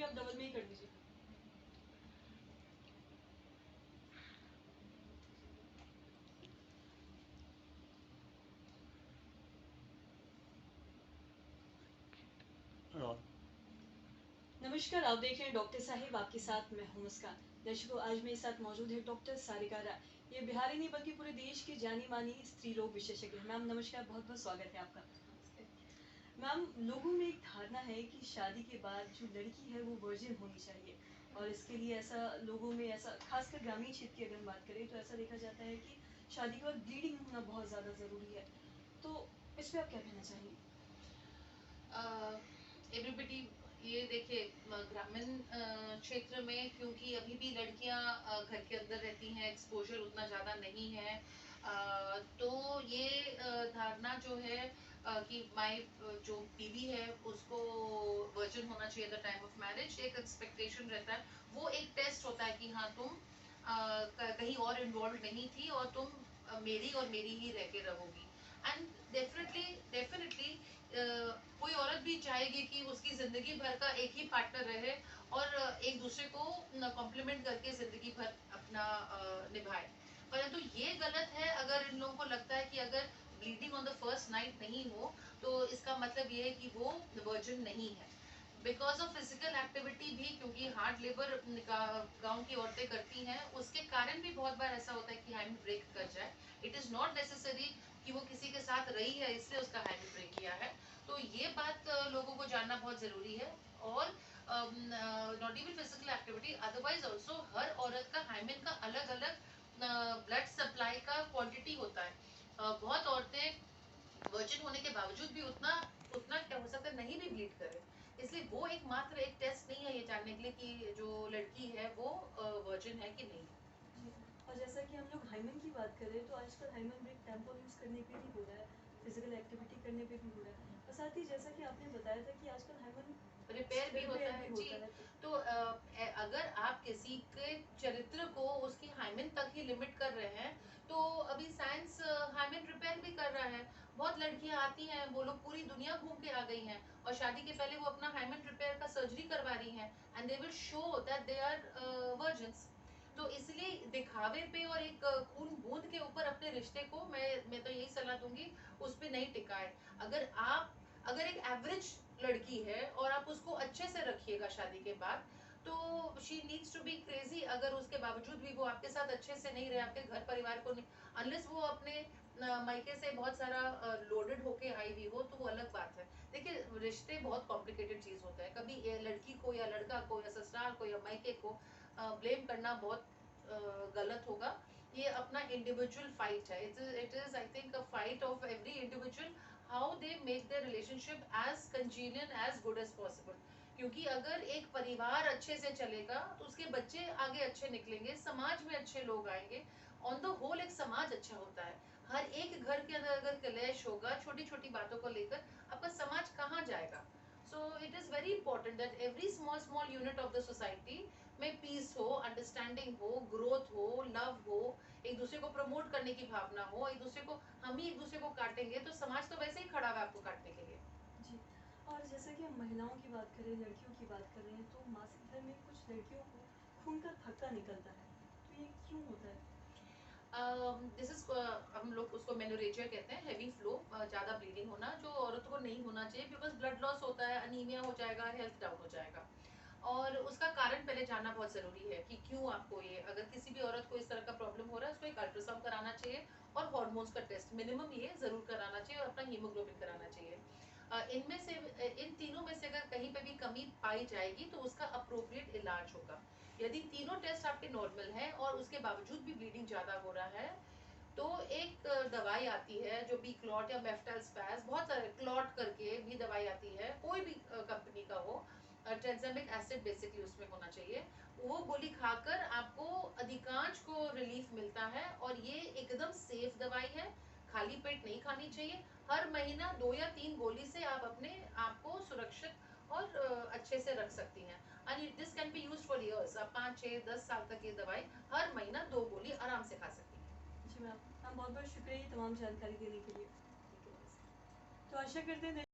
आप डबल में ही कर दीजिए। और नमस्कार, आप देख रहे हैं डॉक्टर साहिब, आपके साथ मैं हूं मुस्कान। दर्शकों, आज मेरे साथ मौजूद है डॉक्टर सारिका राय। ये बिहार ही नहीं बल्कि पूरे देश की जानी-मानी स्त्री रोग विशेषज्ञ हैं। मैम नमस्कार, बहुत-बहुत स्वागत है आपका। मैम, लोगों में एक धारणा है कि शादी के बाद जो लड़की है वो वर्जिन होनी चाहिए और इसके लिए ऐसा लोगों में ऐसा खासकर ग्रामीण क्षेत्र की अगर हम बात करें तो ऐसा देखा जाता है कि शादी के बाद ब्लीडिंग होना बहुत ज़्यादा ज़रूरी है। तो इस पे आप क्या कहना चाहेंगी? एवरीबडी, ये देखिए, ग्रामीण क्षेत्र में क्योंकि अभी भी लड़कियां घर के अंदर रहती हैं, एक्सपोजर उतना ज़्यादा नहीं है। तो ये धारणा जो है कि माई जो बीवी है उसको वर्जिन होना चाहिए द टाइम ऑफ मैरिज, एक एक्सपेक्टेशन रहता है। वो एक टेस्ट होता है कि हाँ, तुम कहीं और इन्वॉल्व नहीं थी और तुम मेरी और मेरी ही रह के रहोगी। एंड डेफिनेटली डेफिनेटली कोई औरत भी चाहेगी कि उसकी जिंदगी भर का एक ही पार्टनर रहे और एक दूसरे को कॉम्प्लीमेंट करके जिंदगी भर अपना निभाए। परंतु ये गलत है अगर इन लोगों को लगता है कि अगर bleeding on the first night नहीं हो तो इसका मतलब ये है कि वो वर्जिन नहीं है। बिकॉज ऑफ फिजिकल एक्टिविटी भी, क्योंकि हार्ड लेबर गांव की औरतें करती हैं, उसके कारण भी बहुत बार ऐसा होता है कि हाइम ब्रेक कर जाए। इट इज नॉट नेसेसरी कि वो किसी के साथ रही है इसलिए उसका हाइम ब्रेक किया है। तो ये बात लोगों को जानना बहुत जरूरी है। और not even physical activity, otherwise also हर औरत का हाइमेन का अलग अलग ब्लड सप्लाई का क्वांटिटी होता है। बहुत औरतें वर्जिन होने के बावजूद भी उतना उतना क्या हो सकता है नहीं भी ब्लीड करे। इसलिए वो एक मात्र एक टेस्ट नहीं है ये जानने के लिए कि जो लड़की है वो वर्जिन है कि नहीं है। जी, और जैसा कि हम लोग हाइमन की बात करें तो आजकल हाइमन ब्रेक टैम्पो यूज़ करने पे भी हो रहा है, फिजिकल एक्टिविटी करने पे भी हो रहा है और साथ ही जैसा कि आपने बताया था कि आजकल हाइमन रिपेयर भी होता रिपेयर है भी जी। होता है। तो अगर आप किसी के चरित्र को उसकी हाइमेन तक ही लिमिट कर रहे हैं तो अभी साइंस हाइमेन रिपेयर भी कर रहा है। बहुत लड़कियां आती हैं, वो लोग पूरी दुनिया घूम के आ गई हैं और शादी के पहले वो अपना हाइमेन रिपेयर का सर्जरी करवा रही हैं and they will show that they are virgins. तो इसलिए दिखावे पे और एक खून बूंद के ऊपर अपने रिश्ते को मैं तो यही सलाह दूंगी, उस पे नहीं टिकाए। अगर एक एवरेज लड़की है और आप उसको अच्छे से रखिएगा शादी के बाद, तो she needs to be crazy अगर उसके बावजूद भी वो आपके साथ अच्छे से नहीं रहे, आपके घर परिवार को नहीं, अनलेस वो अपने मायके से बहुत सारा लोडेड होके आई हुई हो तो वो अलग बात है। देखिए, रिश्ते बहुत कॉम्प्लिकेटेड चीज होता है। कभी ये लड़की को या लड़का को या ससुराल को या मायके को ब्लेम करना बहुत गलत होगा। ये अपना इंडिविजुअल फाइट है। It is I think a fight of every individual, how they make their relationship as congenial as good as possible. क्योंकि अगर एक परिवार अच्छे से चलेगा तो उसके बच्चे आगे अच्छे निकलेंगे, समाज में अच्छे लोग आएंगे। ऑन द होल एक समाज अच्छा होता है। हर एक घर के अंदर अगर क्लेश होगा छोटी छोटी बातों को लेकर, आपका समाज कहाँ जाएगा? So it is very important that every small small unit of the society में पीस हो, अंडरस्टैंडिंग हो, ग्रोथ हो, लव हो, एक दूसरे को प्रमोट करने की भावना हो। एक दूसरे को, हम ही एक दूसरे को काटेंगे तो समाज तो वैसे ही खड़ा है आपको काटने के लिए। जी, और जैसा कि हम महिलाओं की बात करें, लड़कियों की बात कर रहे हैं तो मासिक धर्म में कुछ लड़कियों को खून का थक्का निकलता है, तो ये क्यों होता है? दिस इज, हम लोग उसको मेनोरेजिया कहते हैं, हैवी फ्लो, ज्यादा ब्लीडिंग होना जो औरतों को नहीं होना चाहिए। बिकॉज ब्लड लॉस होता है, अनीमिया हो जाएगा, हेल्थ डाउन हो जाएगा। और उसका कारण पहले जानना बहुत जरूरी है कि क्यों आपको ये, अगर किसी भी औरत को इस तरह का प्रॉब्लम हो रहा है उसको एक अल्ट्रासाउंड कराना चाहिए और हार्मोन्स का टेस्ट मिनिमम ये जरूर कराना चाहिए और अपना हीमोग्लोबिन कराना चाहिए। इनमें से इन तीनों में से अगर कहीं पे भी कमी पाई जाएगी तो उसका अप्रोप्रिएट इलाज होगा। यदि तीनों टेस्ट आपके नॉर्मल हैं और उसके बावजूद भी ब्लीडिंग ज्यादा हो रहा है तो एक दवाई आती है जो बी क्लॉट या मेफ्टल स्पैस, बहुत सारे क्लॉट करके भी दवाई आती है, कोई भी कंपनी का हो, ट्रेंजामिक एसिड बेसिकली उसमें होना चाहिए। वो गोली खाकर आपको अधिकांश को रिलीफ मिलता है और ये एकदम सेफ दवाई है। खाली पेट नहीं खानी चाहिए। हर महीना 2 या 3 गोली से आप अपने आप को सुरक्षित और अच्छे से रख सकती हैं। And this can be use for years. आप 5 6 10 साल तक ये दवाई हर महीना 2 गोली आराम से खा सकती हैं। जी मैम, बहुत बहुत शुक्रिया ये तमाम जानकारी देने के लिए। ठीक है। तो आशा करते हैं